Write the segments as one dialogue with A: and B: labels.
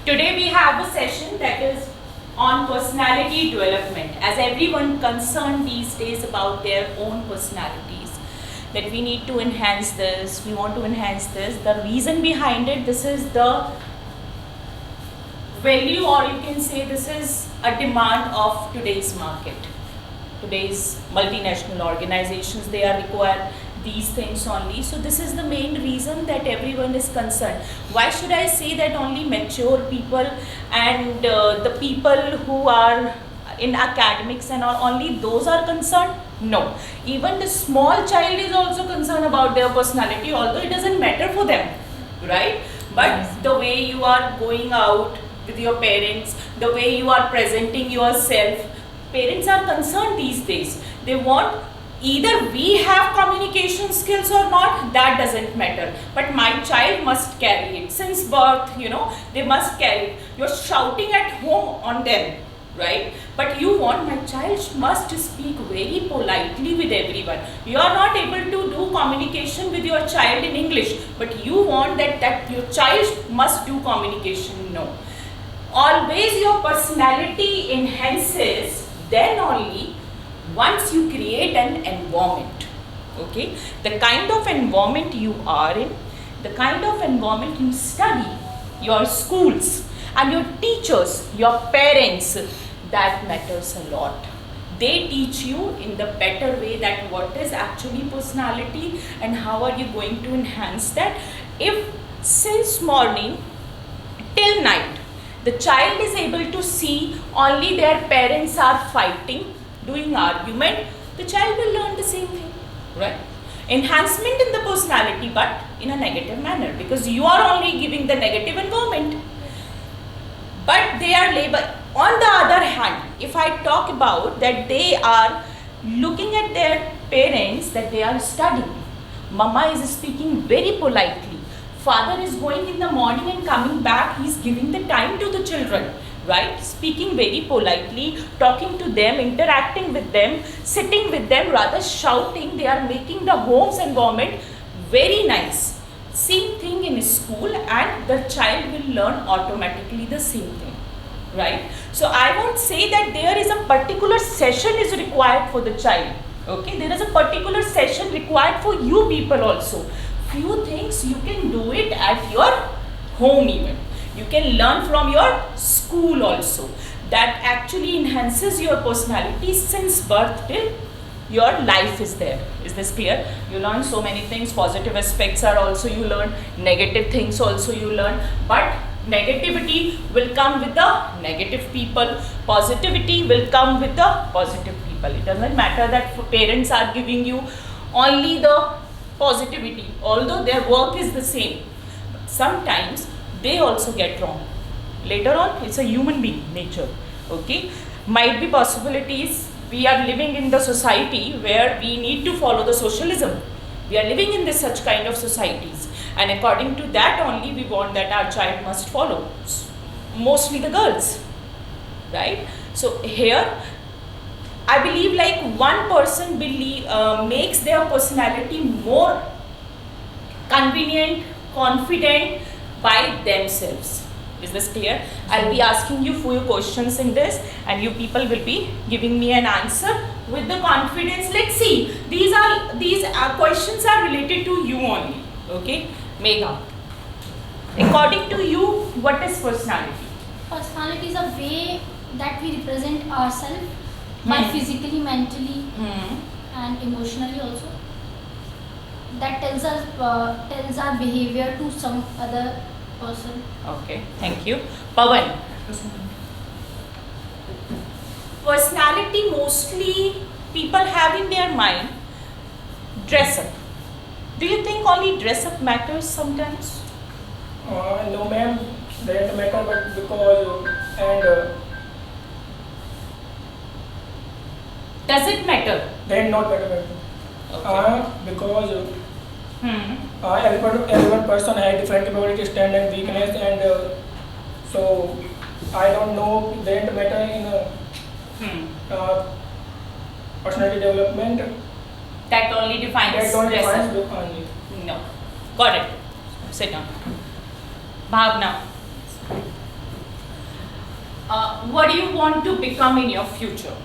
A: Today we have a session that is on personality development, as everyone concerned these days about their own personalities, that we need to enhance this, we want to enhance this. The reason behind it, this is the value, or you can say this is a demand of today's market. Today's multinational organizations, they are require these things only. So this is the main reason that everyone is concerned. Why should I say that only mature people and the people who are in academics and all, only those are concerned? No, even the small child is also concerned about their personality, although it doesn't matter for them, right? But the way you are going out with your parents, the way you are presenting yourself, parents are concerned these days. They want, either we have communication skills or not, that doesn't matter, but my child must carry it since birth, they must carry it. You're shouting at home on them, right? But you want, my child must speak very politely with everyone. You are not able to do communication with your child in English, but you want that your child must do communication. No, always your personality enhances then only once you create an environment. Okay, the kind of environment you are in, the kind of environment you study, your schools and your teachers, your parents, that matters a lot. They teach you in the better way that what is actually personality and how are you going to enhance that. If since morning till night the child is able to see only their parents are fighting, doing argument, the child will learn the same thing, right? Enhancement in the personality, but in a negative manner, because you are only giving the negative environment. But they are labor. On the other hand, if I talk about that they are looking at their parents, that they are studying, mama is speaking very politely, father is going in the morning and coming back, he is giving the time to the children, right? Speaking very politely, talking to them, interacting with them, sitting with them, rather shouting. They are making the home's environment very nice. Same thing in school, and the child will learn automatically the same thing, right? So I won't say that there is a particular session is required for the child. Okay, there is a particular session required for you people also. Few things you can do it at your home even. You can learn from your school also. That actually enhances your personality since birth till your life is there. Is this clear? You learn so many things. Positive aspects are also you learn. Negative things also you learn. But negativity will come with the negative people. Positivity will come with the positive people. It doesn't matter that parents are giving you only the positivity, although their work is the same. Sometimes they also get wrong. Later on, it's a human being nature. Okay, might be possibilities. We are living in the society where we need to follow the socialism. We are living in this such kind of societies, and according to that only we want that our child must follow. Mostly the girls, right? So here, I believe like one person makes their personality more convenient, confident by themselves. Is this clear? I'll be asking you few questions in this, and you people will be giving me an answer with the confidence. Let's see. These questions are related to you only. Okay, Megha. According to you, what is personality?
B: Personality is a way that we represent ourselves by physically, mentally, and emotionally also. That tells our behavior to some other person.
A: Okay, thank you. Pawan. Personality mostly people have in their mind dress up. Do you think only dress up matters sometimes?
C: No ma'am, that matter, but because
A: Does it matter?
C: that not matter.
A: Okay.
C: Because every person has different capability, strength and weakness, and so I don't know that matter in personality development.
A: That only defines
C: That don't
A: dress
C: define
A: up.
C: look only.
A: No. Got it. Sit down. Bhavna. What do you want to become in your future?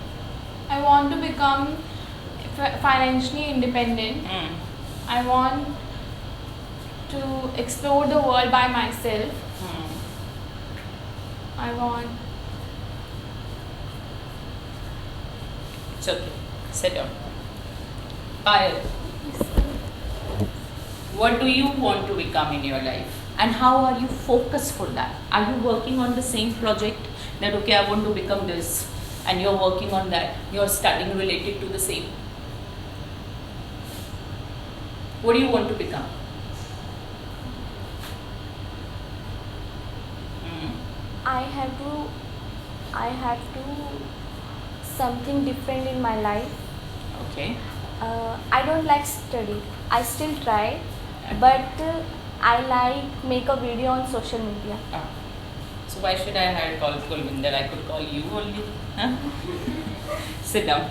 D: I want to become financially independent. I want to explore the world by myself. I want.
A: It's okay. Sit down. Payal, what do you want to become in your life? And how are you focused for that? Are you working on the same project that, okay, I want to become this, and you're working on that, you're studying related to the same? What do you want to become?
E: I have to something different in my life.
A: Okay.
E: I don't like study. I still try, but I like make a video on social media.
A: So why should I have called Kulvinder? I could call you only. Huh? Sit down.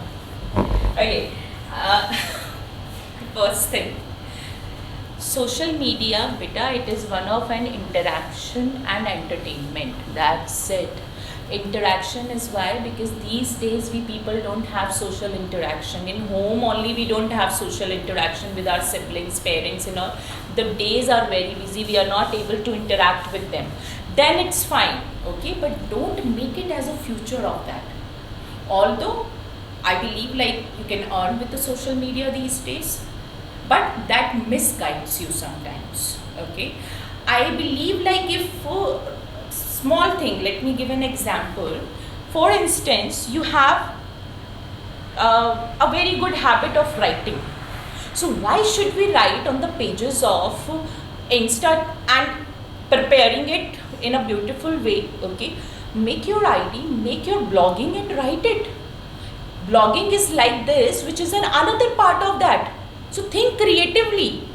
A: Okay. First thing. Social media, beta, it is one of an interaction and entertainment. That's it. Interaction is why, because these days we people don't have social interaction. In home only we don't have social interaction with our siblings, parents and all. The days are very busy, we are not able to interact with them. Then it's fine, okay, but don't make it as a future of that. Although I believe like you can earn with the social media these days, but that misguides you sometimes, okay. I believe like if small thing, let me give an example. For instance, you have a very good habit of writing. So why should we write on the pages of Insta and preparing it in a beautiful way, okay? Make your ID, make your blogging and write it. Blogging is like this, which is another part of that. So think creatively.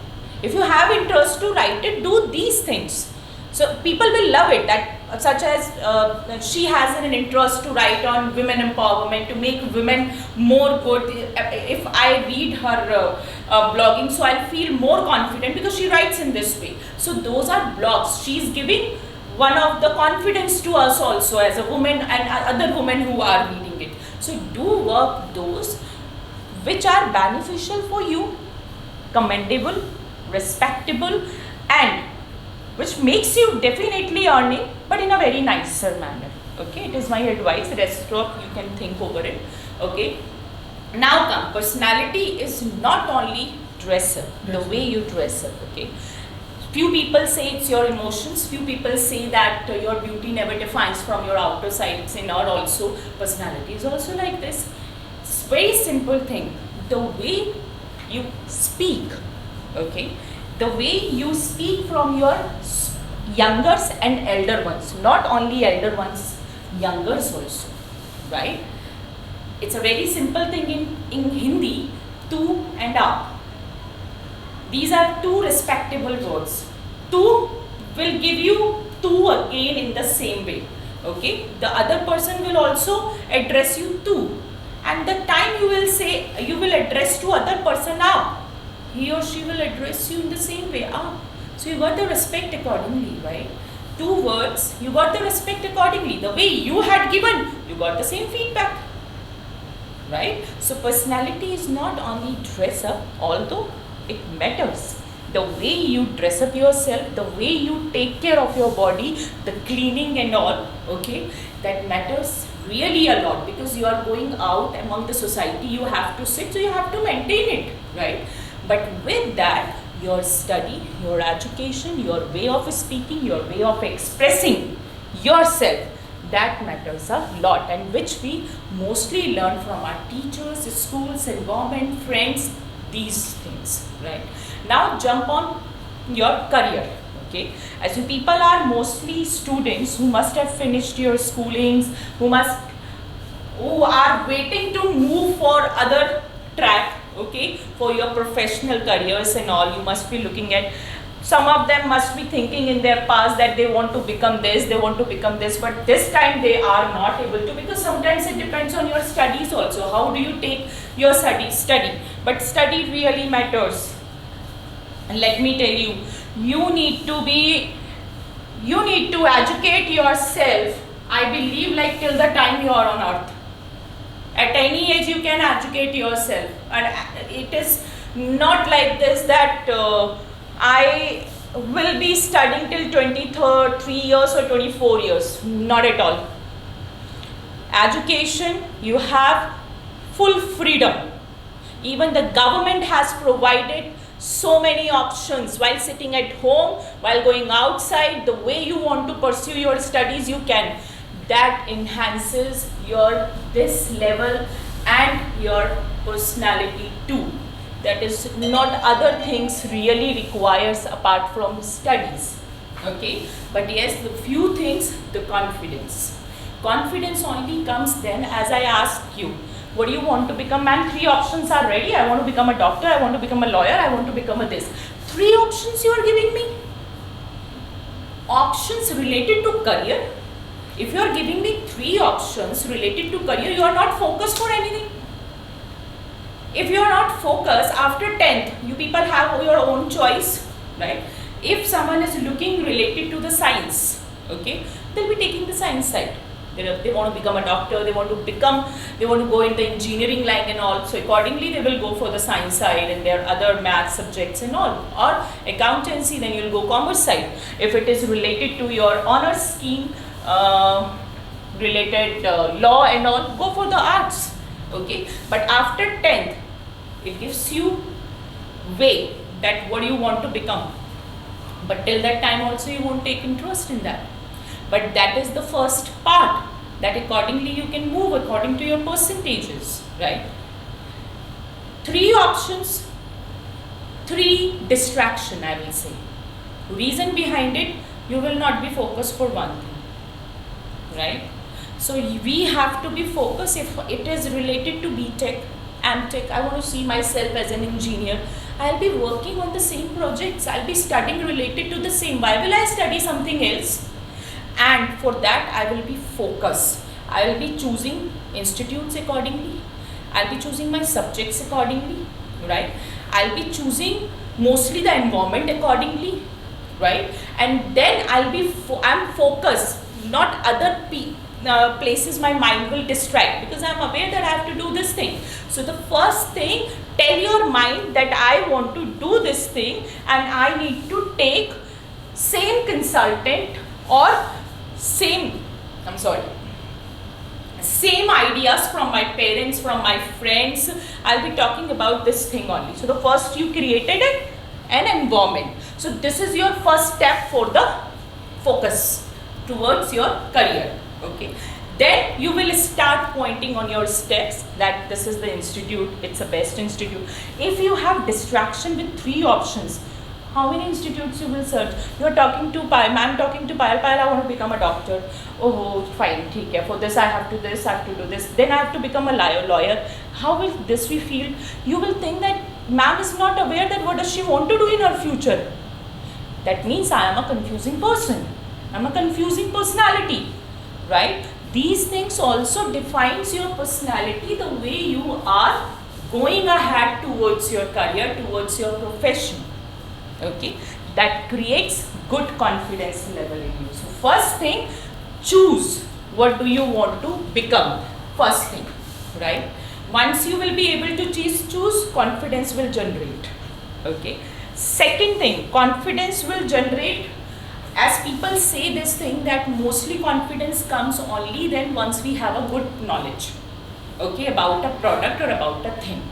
A: If you have interest to write it, do these things. So people will love it, that such as she has an interest to write on women empowerment, to make women more good. If I read her blogging, so I'll feel more confident because she writes in this way. So those are blogs. She's giving one of the confidence to us also as a woman and other women who are reading it. So do work those which are beneficial for you, commendable, respectable, and which makes you definitely earning, but in a very nicer manner. Okay, it is my advice. Rest of you can think over it. Okay. Now come, personality is not only dress up, the way you dress up. Okay. Few people say it's your emotions. Few people say that your beauty never defines from your outer side. It's in our also. Personality is also like this. It's very simple thing. The way you speak, okay, the way you speak from your youngers and elder ones, not only elder ones, youngers also, right? It's a very simple thing in Hindi, tu and up. These are two respectable words. Tu will give you tu again in the same way, okay? The other person will also address you tu. And the time you will say, you will address to other person up, he or she will address you in the same way up. So you got the respect accordingly, right? Two words, you got the respect accordingly. The way you had given, you got the same feedback, right? So personality is not only dress up, although it matters. The way you dress up yourself, the way you take care of your body, the cleaning and all, okay, that matters really a lot, because you are going out among the society, you have to sit, so you have to maintain it, right? But with that, your study, your education, your way of speaking, your way of expressing yourself, that matters a lot, and which we mostly learn from our teachers, schools, environment, friends, these things, right? Now jump on your career, okay? As you people are mostly students who must have finished your schoolings, who are waiting to move for other track, okay, for your professional careers and all. You must be looking at, some of them must be thinking in their past that they want to become this, they want to become this, but this time they are not able to, because sometimes it depends on your studies also. How do you take your study? But study really matters. And let me tell you, you need to educate yourself I believe like till the time you are on earth. At any age you can educate yourself, and it is not like this that I will be studying till 23 years or 24 years. Not at all. Education, you have full freedom. Even the government has provided so many options while sitting at home, while going outside, the way you want to pursue your studies, you can. That enhances your this level and your personality too. That is not other things really requires apart from studies. Okay, but yes, the few things, the confidence. Confidence only comes then, as I ask you, what do you want to become? Man, 3 options are ready. I want to become a doctor, I want to become a lawyer, I want to become a this. 3 options you are giving me. Options related to career. If you are giving me 3 options related to career, you are not focused for anything. If you are not focused, after 10th, you people have your own choice, right? If someone is looking related to the science, okay, they'll be taking the science side. They want to become a doctor, they want to go in the engineering line and all. So accordingly, they will go for the science side and their other math subjects and all. Or accountancy, then you will go commerce side. If it is related to your honor scheme, related law and all, go for the arts. Okay, but after 10th, it gives you way that what you want to become. But till that time also you won't take interest in that. But that is the first part, that accordingly you can move according to your percentages, right? 3 options, 3 distraction, I will say. Reason behind it, you will not be focused for one thing, right? So we have to be focused. If it is related to BTech, MTech, I want to see myself as an engineer, I'll be working on the same projects, I'll be studying related to the same. Why will I study something else? And for that I will be focused. I will be choosing institutes accordingly, I'll be choosing my subjects accordingly, right? I'll be choosing mostly the environment accordingly, right? And then I'm focused, not other places my mind will distract, because I'm aware that I have to do this thing. So the first thing, tell your mind that I want to do this thing and I need to take same consultant or same ideas from my parents, from my friends. I'll be talking about this thing only. So the first, you created an environment. So this is your first step for the focus towards your career. Okay, then you will start pointing on your steps that this is the institute, it's the best institute. If you have distraction with 3 options, how many institutes you will search? You are talking to Payal, ma'am talking to Payal, I want to become a doctor. Oh, fine, okay, for this I have to do this, then I have to become a lawyer. How will this we feel? You will think that ma'am is not aware that what does she want to do in her future. That means I am a confusing person, I am a confusing personality. Right? These things also defines your personality, the way you are going ahead towards your career, towards your profession. Okay? That creates good confidence level in you. So first thing, choose what do you want to become. First thing, right? Once you will be able to choose, confidence will generate. Okay? Second thing, confidence will generate. As people say this thing, that mostly confidence comes only then once we have a good knowledge, okay, about a product or about a thing.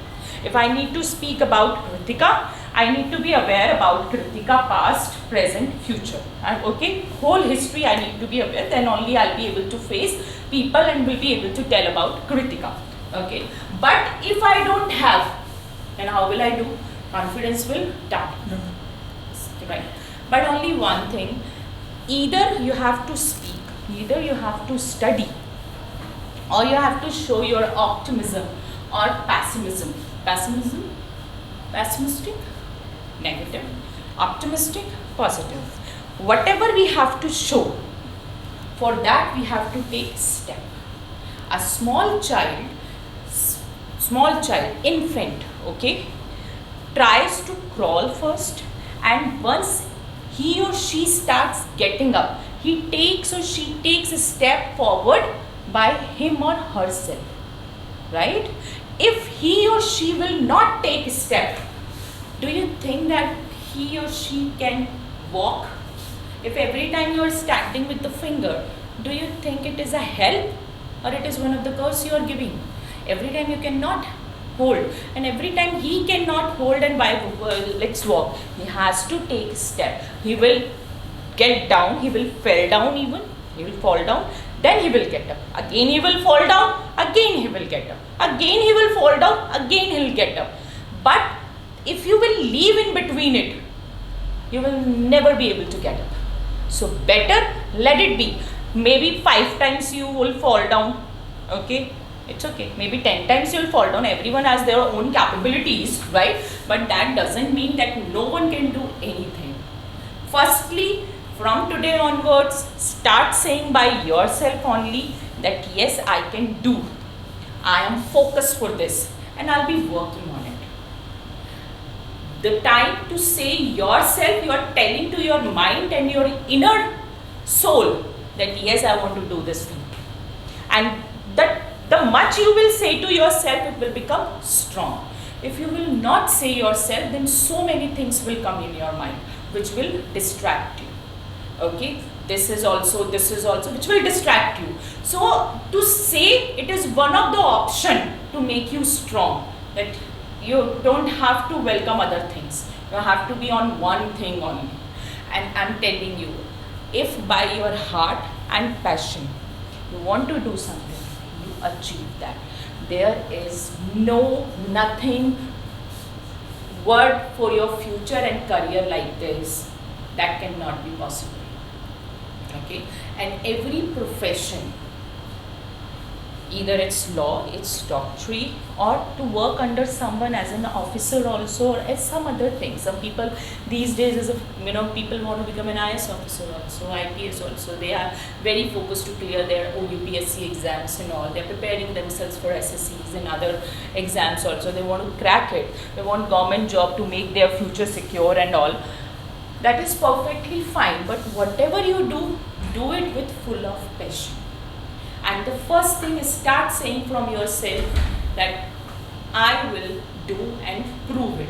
A: If I need to speak about Kritika, I need to be aware about Kritika past, present, future. And okay, whole history I need to be aware, then only I'll be able to face people and will be able to tell about Kritika. Okay, but if I don't have, then how will I do? Confidence will down. Right? But only one thing, either you have to speak, either you have to study, or you have to show your optimism or pessimism. Pessimistic, negative, optimistic, positive. Whatever we have to show, for that we have to take step. A small child, infant, okay, tries to crawl first, and once he or she starts getting up, he takes or she takes a step forward by him or herself, right? If he or she will not take a step, do you think that he or she can walk? If every time you are standing with the finger, do you think it is a help or it is one of the curse you are giving? Every time you cannot hold, and every time he cannot hold and let's walk, he has to take a step. He will get down, he will fall down even, he will fall down, then he will get up. Again he will fall down, again he will get up. Again he will fall down, again he will get up. But if you will leave in between it, you will never be able to get up. So better let it be. Maybe 5 times you will fall down, okay? It's okay. Maybe 10 times you will fall down. Everyone has their own capabilities, right? But that doesn't mean that no one can do anything. Firstly, from today onwards, start saying by yourself only that yes, I can do. I am focused for this and I'll be working on it. The time to say yourself, you are telling to your mind and your inner soul that yes, I want to do this thing. And that the much you will say to yourself, it will become strong. If you will not say yourself, then so many things will come in your mind which will distract you. Okay, this is also, which will distract you. So to say, it is one of the option to make you strong, that you don't have to welcome other things. You have to be on one thing only. And I'm telling you, if by your heart and passion you want to do something, you achieve that. There is nothing word for your future and career like this that cannot be possible. Okay, and every profession, either it's law, it's doctorate, or to work under someone as an officer also, or as some other thing. Some people these days, people want to become an IS officer also, IPS also. They are very focused to clear their UPSC exams and all. They're preparing themselves for SSCs and other exams also. They want to crack it. They want government job to make their future secure and all. That is perfectly fine, but whatever you do it with full of passion. And the first thing is start saying from yourself that I will do and prove it.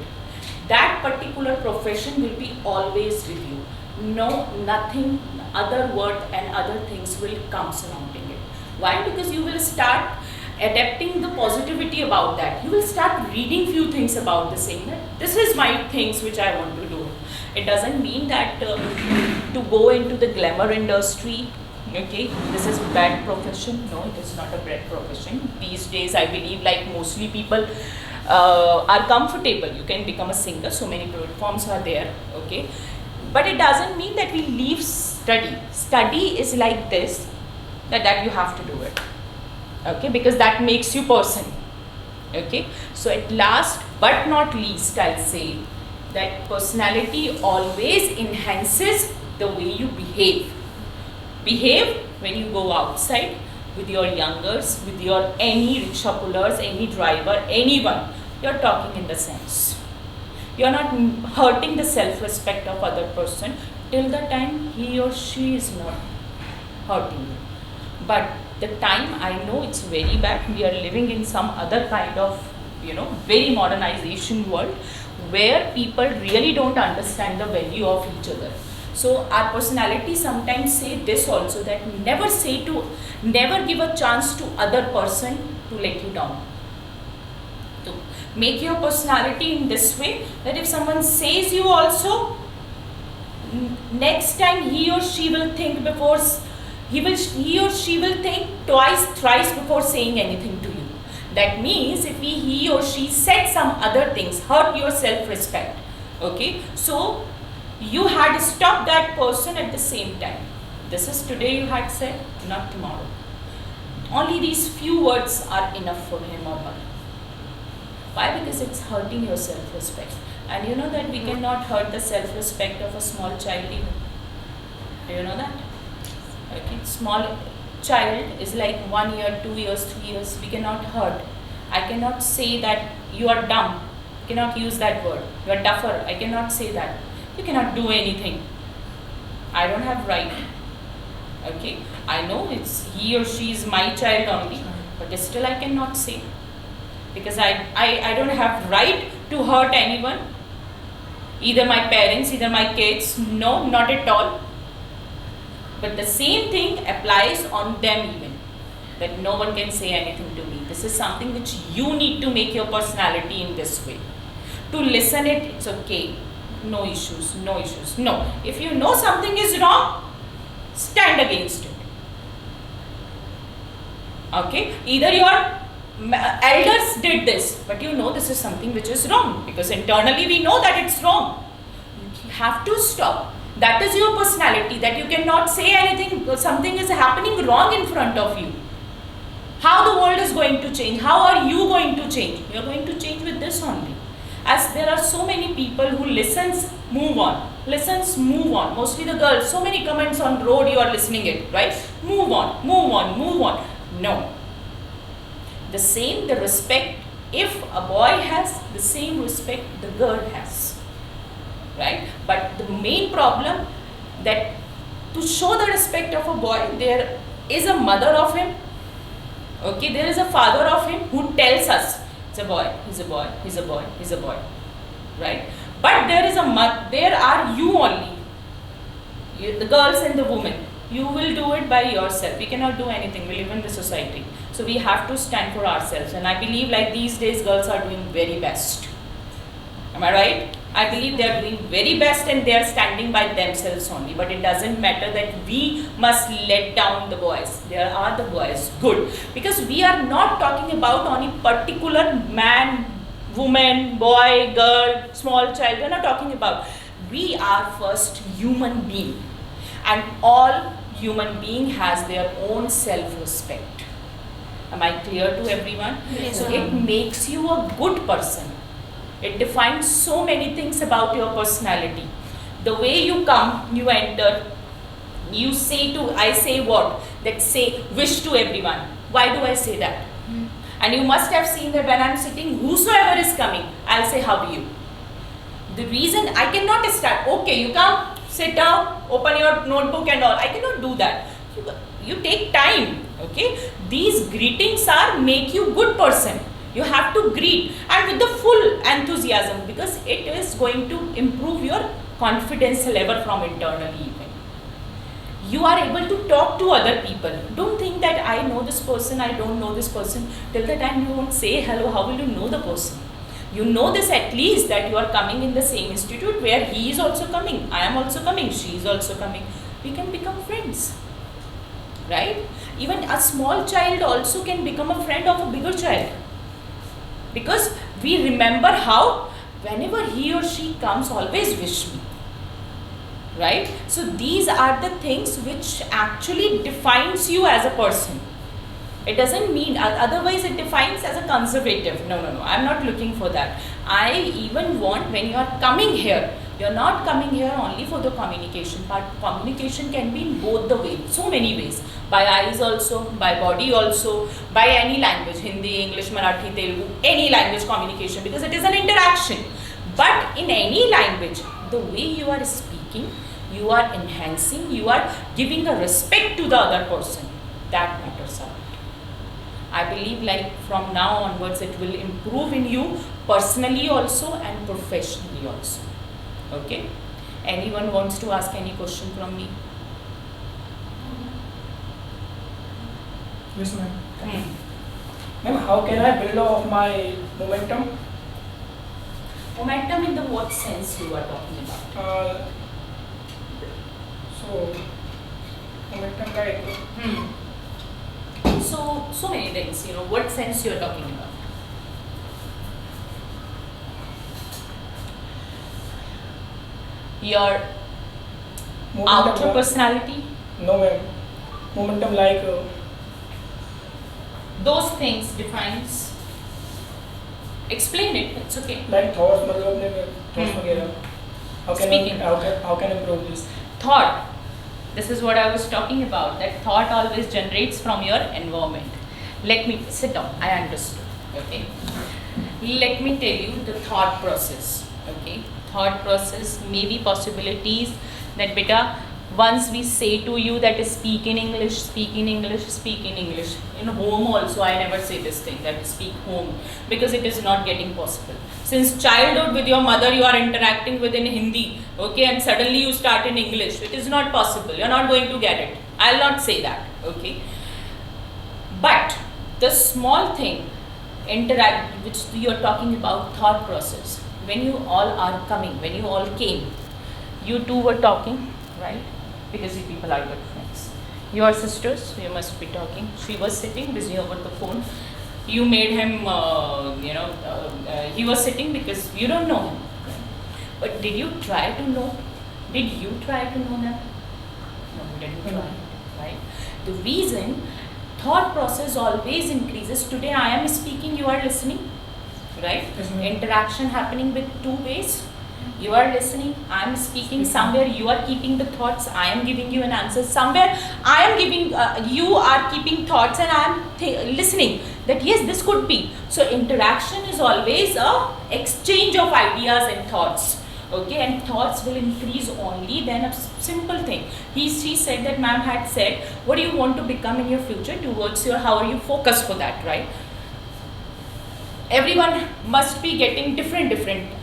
A: That particular profession will be always with you. No, nothing, other word and other things will come surrounding it. Why? Because you will start adapting the positivity about that. You will start reading few things about the same. That this is my things which I want to do. It doesn't mean that to go into the glamour industry, okay, this is bad profession. No, it is not a bad profession. These days I believe like mostly people are comfortable. You can become a singer, so many platforms are there, okay. But it doesn't mean that we leave study. Study is like this, that you have to do it, okay, because that makes you person, okay. So at last but not least, I'll say that personality always enhances the way you behave. Behave when you go outside with your youngers, with your any rickshaw pullers, any driver, anyone. You're talking in the sense. You're not hurting the self-respect of other person till the time he or she is not hurting you. But the time, I know it's very bad. We are living in some other kind of, very modernization world where people really don't understand the value of each other. So our personality sometimes say this also, that never give a chance to other person to let you down. So make your personality in this way that if someone says you also, next time he or she will think before, he or she will think twice, thrice before saying anything to you. That means if he or she said some other things, hurt your self-respect, okay, so you had to stop that person at the same time. This is today you had said, not tomorrow. Only these few words are enough for him or her. Why? Because it's hurting your self-respect. And you know that we cannot hurt the self-respect of a small child even. Do you know that? Okay, small child is like 1 year, 2 years, 3 years. We cannot hurt. I cannot say that you are dumb. I cannot use that word. You are duffer. I cannot say that. You cannot do anything. I don't have right. Okay, I know it's he or she is my child only, but still I cannot say, because I don't have right to hurt anyone, either my parents, either my kids. No, not at all. But the same thing applies on them even, that no one can say anything to me. This is something which you need to make your personality in this way. To listen it, it's okay. No issues, no issues. No. If you know something is wrong, stand against it. Okay? Either your elders did this, but you know this is something which is wrong, because internally we know that it's wrong. You have to stop. That is your personality, that you cannot say anything, something is happening wrong in front of you. How the world is going to change? How are you going to change? You are going to change with this only. As there are so many people who listens, move on. Listens, move on. Mostly the girls, so many comments on road, you are listening it, right? Move on, move on, move on. No. The same, the respect, if a boy has, the same respect the girl has. Right? But the main problem, that to show the respect of a boy, there is a mother of him, okay, there is a father of him who tells us, it's a boy, he's a boy, he's a boy, he's a boy, right? But there is there are you only, the girls and the women. You will do it by yourself. We cannot do anything. We live in the society, so we have to stand for ourselves. And I believe, like these days, girls are doing very best. Am I right? I believe they are doing very best and they are standing by themselves only. But it doesn't matter that we must let down the boys. There are the boys. Good. Because we are not talking about any particular man, woman, boy, girl, small child. We are not talking about. We are first human being. And all human being has their own self-respect. Am I clear to everyone?
B: Yes.
A: So it makes you a good person. It defines so many things about your personality. The way you come, you enter, you say to, I say what? That say, wish to everyone. Why do I say that? And you must have seen that when I am sitting, whosoever is coming, I'll say, how do you? The reason I cannot start, okay, you come, sit down, open your notebook and all. I cannot do that. You take time, okay? These greetings are make you good person. You have to greet and with the full enthusiasm, because it is going to improve your confidence level from internally even. You are able to talk to other people. Don't think that I know this person, I don't know this person. Till the time you won't say hello, how will you know the person? You know this at least, that you are coming in the same institute where he is also coming, I am also coming, she is also coming. We can become friends, right? Even a small child also can become a friend of a bigger child. Because we remember how whenever he or she comes, always wish me, right? So these are the things which actually defines you as a person. It doesn't mean, otherwise it defines as a conservative. No, I'm not looking for that. I even want, when you are coming here, you're not coming here only for the communication part. Communication can be in both the ways, so many ways. By eyes also, by body also, by any language, Hindi, English, Marathi, Telugu, any language communication, because it is an interaction. But in any language, the way you are speaking, you are enhancing, you are giving a respect to the other person. That matters a lot. I believe like from now onwards it will improve in you personally also and professionally also. Okay? Anyone wants to ask any question from me?
C: Yes, ma'am. Ma'am, how can I build up my momentum?
A: Momentum in the what sense you are talking about?
C: So, momentum like.
A: So many things, what sense you are talking about? Your outer
C: Momentum,
A: personality?
C: no, ma'am. Momentum like.
A: Those things defines. Explain it, it's okay.
C: Like thoughts, मतलब अपने thoughts वगैरह.
A: Speaking.
C: How can improve this?
A: Thought. This is what I was talking about. That thought always generates from your environment. Let me sit down. I understood. Okay. Let me tell you the thought process. Okay. Thought process, maybe possibilities that beta Once we say to you that speak in English, speak in English, speak in English. In home also I never say this thing that speak home, because it is not getting possible. Since childhood with your mother you are interacting with in Hindi, okay, and suddenly you start in English. It is not possible. You are not going to get it. I will not say that, okay. But the small thing, which you are talking about, thought process. When you all are coming, when you all came, you two were talking, right? Because you people are good friends. You are sisters, so you must be talking. She was sitting busy over the phone. You made him, he was sitting because you don't know him. But did you try to know? Did you try to know them? No, you didn't try, right? The reason thought process always increases. Today I am speaking, you are listening, right? Interaction happening with two ways. You are listening, I am speaking, somewhere you are keeping the thoughts, I am giving you an answer, somewhere I am giving, you are keeping thoughts and I am listening that yes, this could be. So interaction is always a exchange of ideas and thoughts, okay, and thoughts will increase only then. A simple thing, she said that ma'am had said, what do you want to become in your future, towards your, how are you focused for that, right? Everyone must be getting different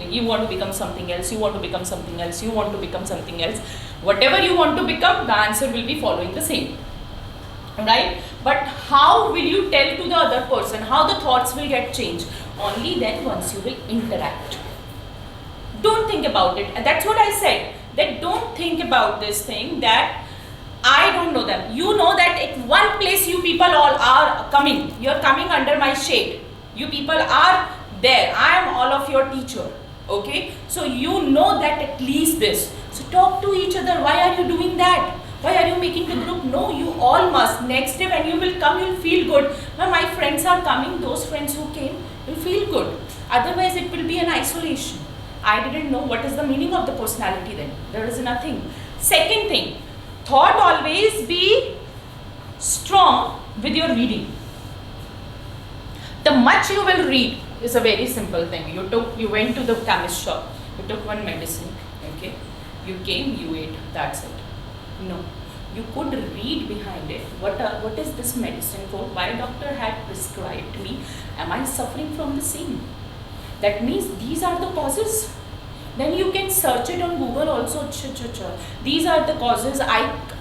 A: you want to become something else, you want to become something else, you want to become something else. Whatever you want to become, the answer will be following the same, right? But how will you tell to the other person, how the thoughts will get changed? Only then once you will interact. Don't think about it. And that's what I said, that don't think about this thing that I don't know them. You know that at one place you people all are coming, you are coming under my shade, you people are there, I am all of your teacher, okay, so you know that at least this. So talk to each other. Why are you doing that? Why are you making the group? No, you all must. Next day when you will come, you will feel good. When my friends are coming, those friends who came will feel good. Otherwise it will be an isolation. I didn't know what is the meaning of the personality then. There is nothing. Second thing, thought always be strong with your reading. The much you will read is a very simple thing. You went to the chemist shop, you took one medicine, okay, you came, you ate, that's it. No, you could read behind it. What is this medicine for? Why doctor had prescribed me? Am I suffering from the same? That means these are the causes. Then you can search it on Google also. These are the causes.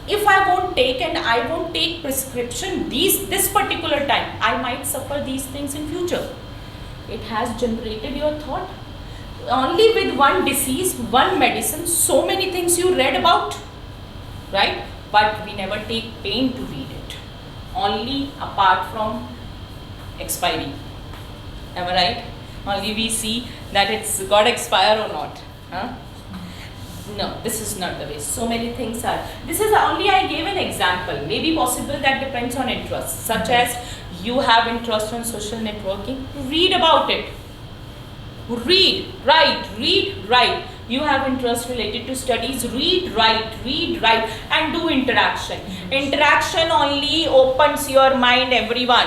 A: If I won't take and I won't take prescription this particular time, I might suffer these things in future. It has generated your thought. Only with one disease, one medicine, so many things you read about, right? But we never take pain to read it. Only apart from expiry. Am I right? Only we see that it's got expire or not. Huh? No, this is not the way. So many things are. This is only I gave an example. Maybe possible that depends on interest. Such as you have interest on social networking, read about it. Read, write. You have interest related to studies, read, write, and do interaction. Interaction only opens your mind, everyone.